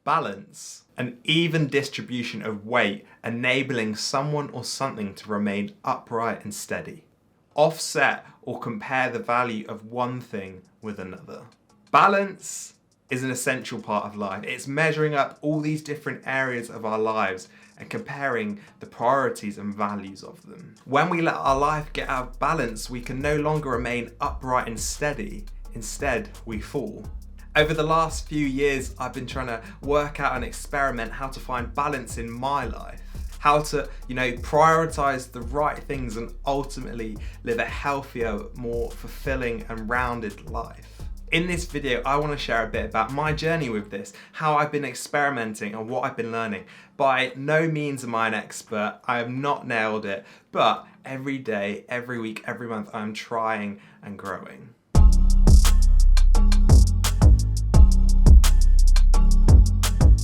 balance, an even distribution of weight, enabling someone or something to remain upright and steady. Offset or compare the value of one thing with another. Balance is an essential part of life. It's measuring up all these different areas of our lives and comparing the priorities and values of them. When we let our life get out of balance, we can no longer remain upright and steady. Instead, we fall. Over the last few years, I've been trying to work out and experiment how to find balance in my life. How to, prioritize the right things and ultimately live a healthier, more fulfilling and rounded life. In this video, I want to share a bit about my journey with this, how I've been experimenting and what I've been learning. By no means am I an expert, I have not nailed it, but every day, every week, every month, I'm trying and growing.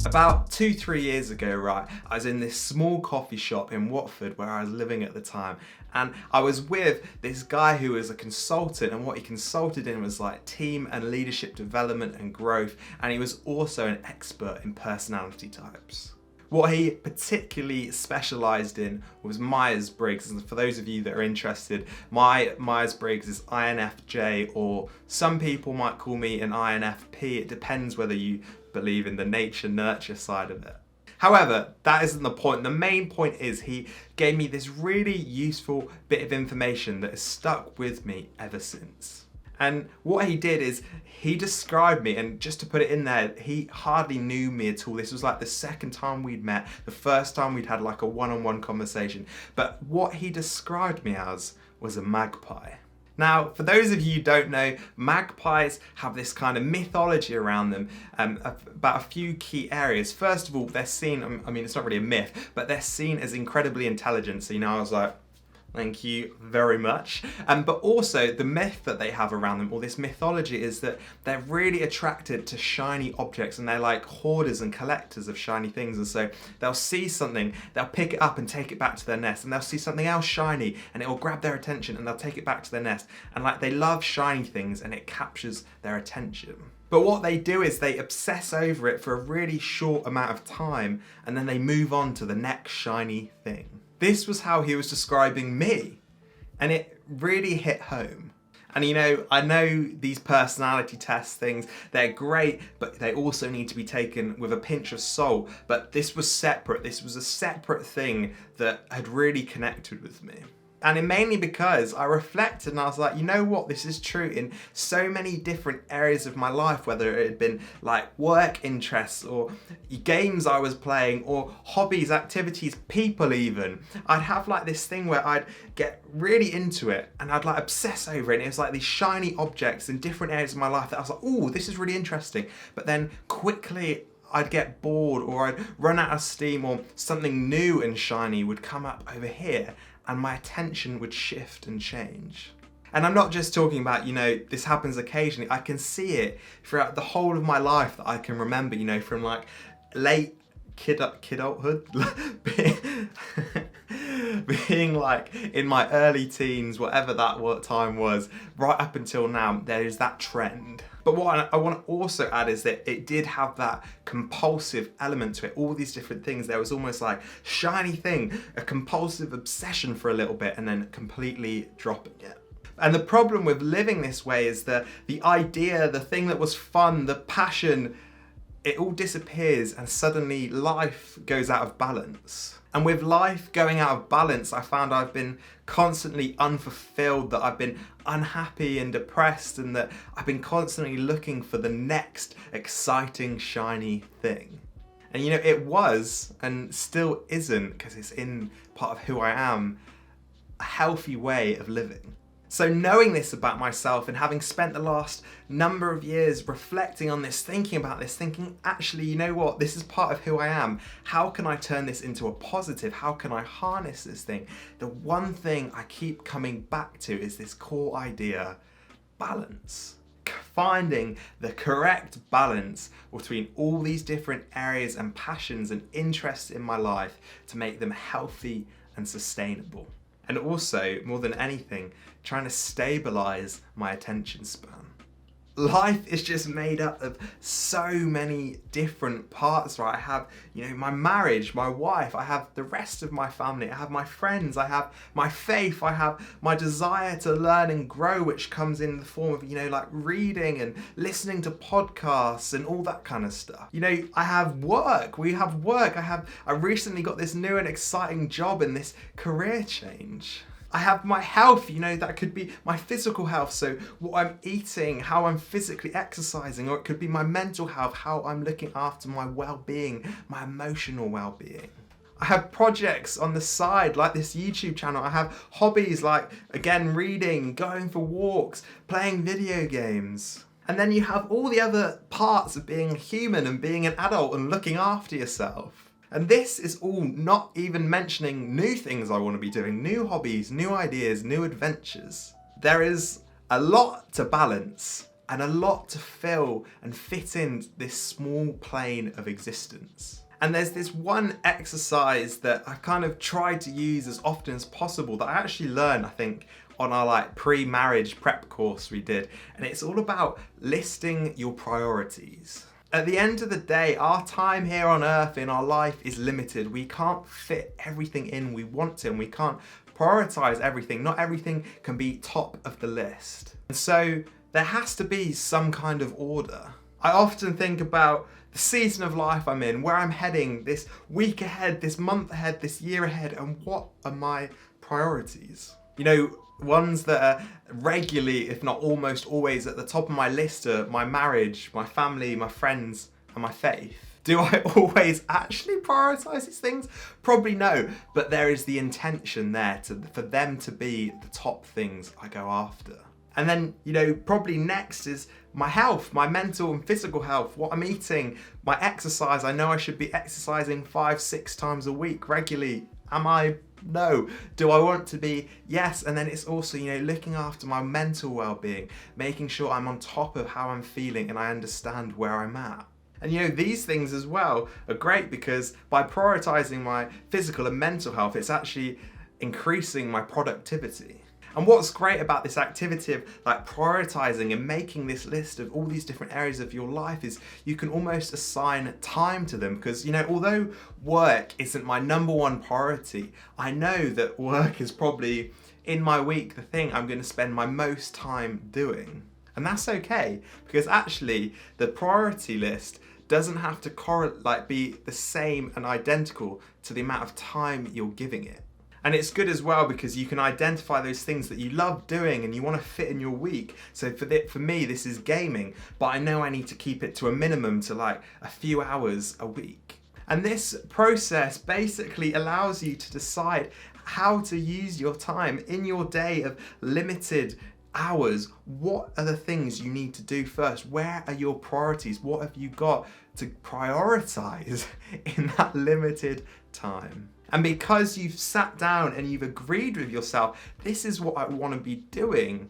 About 2-3 years ago, right, I was in this small coffee shop in Watford where I was living at the time, and I was with this guy who was a consultant, and what he consulted in was like team and leadership development and growth, and he was also an expert in personality types. What he particularly specialised in was Myers-Briggs, and for those of you that are interested, my Myers-Briggs is INFJ, or some people might call me an INFP. It depends whether you believe in the nature-nurture side of it. However, that isn't the point. The main point is he gave me this really useful bit of information that has stuck with me ever since. And what he did is he described me, and just to put it in there, he hardly knew me at all. This was like the second time we'd met, the first time we'd had like a one-on-one conversation. But what he described me as was a magpie. Now, for those of you who don't know, magpies have this kind of mythology around them about a few key areas. First of all, they're seen, I mean, it's not really a myth, but they're seen as incredibly intelligent. So, I was like, thank you very much. But also the myth that they have around them, or this mythology, is that they're really attracted to shiny objects, and they're like hoarders and collectors of shiny things. And so they'll see something, they'll pick it up and take it back to their nest, and they'll see something else shiny and it will grab their attention and they'll take it back to their nest. And like, they love shiny things and it captures their attention. But what they do is they obsess over it for a really short amount of time, and then they move on to the next shiny thing. This was how he was describing me, and it really hit home. And I know these personality test things, they're great, but they also need to be taken with a pinch of salt. But this was separate. This was a separate thing that had really connected with me. And mainly because I reflected and I was like, you know what, this is true in so many different areas of my life, whether it had been like work interests or games I was playing or hobbies, activities, people even. I'd have like this thing where I'd get really into it and I'd like obsess over it. And it was like these shiny objects in different areas of my life that I was like, oh, this is really interesting. But then quickly I'd get bored, or I'd run out of steam, or something new and shiny would come up over here, and my attention would shift and change. And I'm not just talking about, this happens occasionally. I can see it throughout the whole of my life that I can remember, from like late kidulthood, being like in my early teens, whatever that time was, right up until now, there is that trend. But what I want to also add is that it did have that compulsive element to it, all these different things. There was almost like shiny thing, a compulsive obsession for a little bit, and then completely dropping it. And the problem with living this way is that the idea, the thing that was fun, the passion, it all disappears, and suddenly life goes out of balance. And with life going out of balance, I found I've been constantly unfulfilled, that I've been unhappy and depressed, and that I've been constantly looking for the next exciting, shiny thing. And it was, and still isn't, because it's in part of who I am, a healthy way of living. So knowing this about myself and having spent the last number of years reflecting on this, thinking about this, thinking, actually, you know what, this is part of who I am. How can I turn this into a positive? How can I harness this thing? The one thing I keep coming back to is this core idea, balance. Finding the correct balance between all these different areas and passions and interests in my life to make them healthy and sustainable. And also, more than anything, trying to stabilize my attention span. life is just made up of so many different parts, right? I have, my marriage, my wife, I have the rest of my family, I have my friends, I have my faith, I have my desire to learn and grow, which comes in the form of, like reading and listening to podcasts and all that kind of stuff. I have work, I recently got this new and exciting job and this career change. I have my health, that could be my physical health, so what I'm eating, how I'm physically exercising, or it could be my mental health, how I'm looking after my well-being, my emotional well-being. I have projects on the side, like this YouTube channel. I have hobbies like, again, reading, going for walks, playing video games. And then you have all the other parts of being human and being an adult and looking after yourself. And this is all not even mentioning new things I want to be doing, new hobbies, new ideas, new adventures. There is a lot to balance and a lot to fill and fit in this small plane of existence. And there's this one exercise that I've kind of tried to use as often as possible that I actually learned, I think, on our pre-marriage prep course we did. And it's all about listing your priorities. At the end of the day, our time here on earth in our life is limited. We can't fit everything in we want to, and we can't prioritize everything. Not everything can be top of the list. And so there has to be some kind of order. I often think about the season of life I'm in, where I'm heading this week ahead, this month ahead, this year ahead, and what are my priorities? Ones that are regularly, if not almost always, at the top of my list are my marriage, my family, my friends, and my faith. Do I always actually prioritize these things? Probably no, but there is the intention there for them to be the top things I go after. And then, probably next is my health, my mental and physical health, what I'm eating, my exercise. I know I should be exercising 5-6 times a week regularly. Am I? No. Do I want to be? Yes. And then it's also, looking after my mental well-being, making sure I'm on top of how I'm feeling and I understand where I'm at. And these things as well are great because by prioritizing my physical and mental health, it's actually increasing my productivity. And what's great about this activity of prioritizing and making this list of all these different areas of your life is you can almost assign time to them because, although work isn't my number one priority, I know that work is probably in my week the thing I'm going to spend my most time doing. And that's okay because actually the priority list doesn't have to be the same and identical to the amount of time you're giving it. And it's good as well because you can identify those things that you love doing and you want to fit in your week. So for me, this is gaming, but I know I need to keep it to a minimum to a few hours a week. And this process basically allows you to decide how to use your time in your day of limited hours. What are the things you need to do first? Where are your priorities? What have you got to prioritize in that limited time? And because you've sat down and you've agreed with yourself, this is what I want to be doing,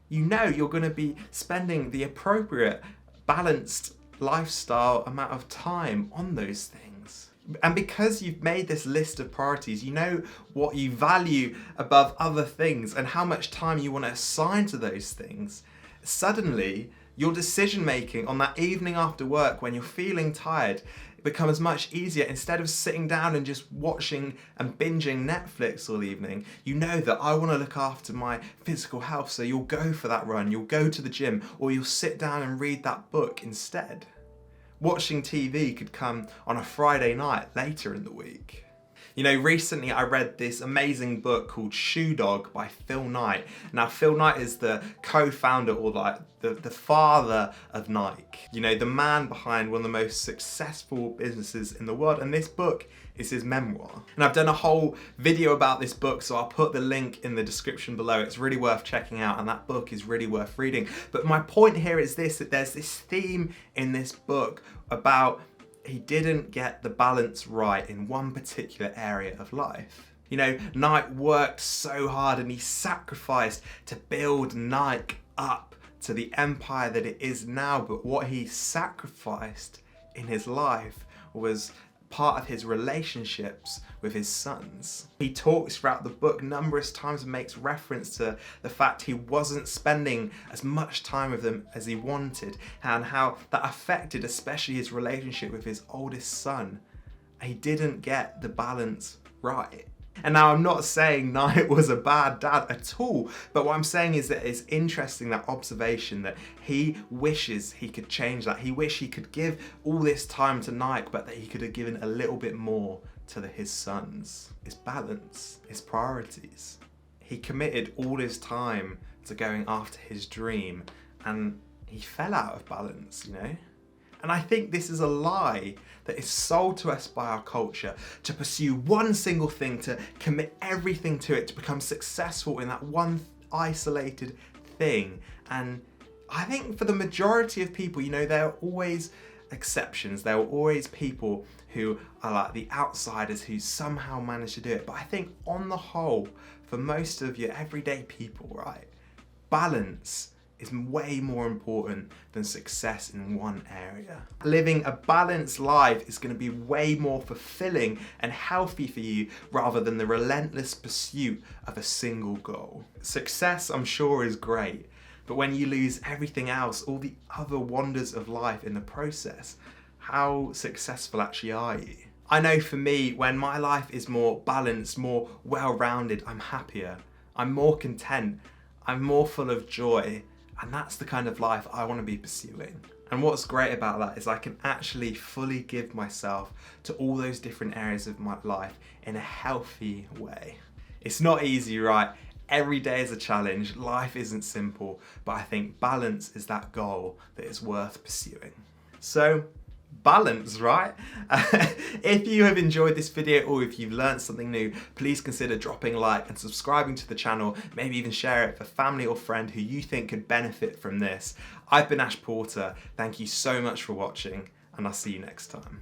you're going to be spending the appropriate, balanced lifestyle amount of time on those things. And because you've made this list of priorities, you know what you value above other things and how much time you want to assign to those things. Suddenly, your decision making on that evening after work when you're feeling tired becomes much easier. Instead of sitting down and just watching and binging Netflix all evening, you know that I want to look after my physical health, so you'll go for that run, you'll go to the gym, or you'll sit down and read that book instead. Watching TV could come on a Friday night later in the week. Recently I read this amazing book called Shoe Dog by Phil Knight. Now, Phil Knight is the co-founder or the father of Nike. The man behind one of the most successful businesses in the world. And this book is his memoir. And I've done a whole video about this book, so I'll put the link in the description below. It's really worth checking out, and that book is really worth reading. But my point here is this, that there's this theme in this book about he didn't get the balance right in one particular area of life. Nike worked so hard and he sacrificed to build Nike up to the empire that it is now, but what he sacrificed in his life was part of his relationships with his sons. He talks throughout the book numerous times and makes reference to the fact he wasn't spending as much time with them as he wanted, and how that affected especially his relationship with his oldest son. He didn't get the balance right. And now I'm not saying Knight was a bad dad at all, but what I'm saying is that it's interesting, that observation, that he wishes he could change that. He wished he could give all this time to Knight, but that he could have given a little bit more to his sons. It's balance, it's priorities. He committed all his time to going after his dream, and he fell out of balance, you know? And I think this is a lie that is sold to us by our culture, to pursue one single thing, to commit everything to it, to become successful in that one isolated thing. And I think for the majority of people, you know, there are always exceptions. There are always people who are like the outsiders who somehow manage to do it. But I think on the whole, for most of your everyday people, right, balance is way more important than success in one area. Living a balanced life is going to be way more fulfilling and healthy for you rather than the relentless pursuit of a single goal. Success, I'm sure, is great, but when you lose everything else, all the other wonders of life in the process, how successful actually are you? I know for me, when my life is more balanced, more well-rounded, I'm happier, I'm more content, I'm more full of joy. And that's the kind of life I want to be pursuing. And what's great about that is I can actually fully give myself to all those different areas of my life in a healthy way. It's not easy, right? Every day is a challenge. Life isn't simple, but I think balance is that goal that is worth pursuing. So, balance, right? If you have enjoyed this video or if you've learned something new, please consider dropping a like and subscribing to the channel, maybe even share it for family or friend who you think could benefit from this. I've been Ash Porter, thank you so much for watching, and I'll see you next time.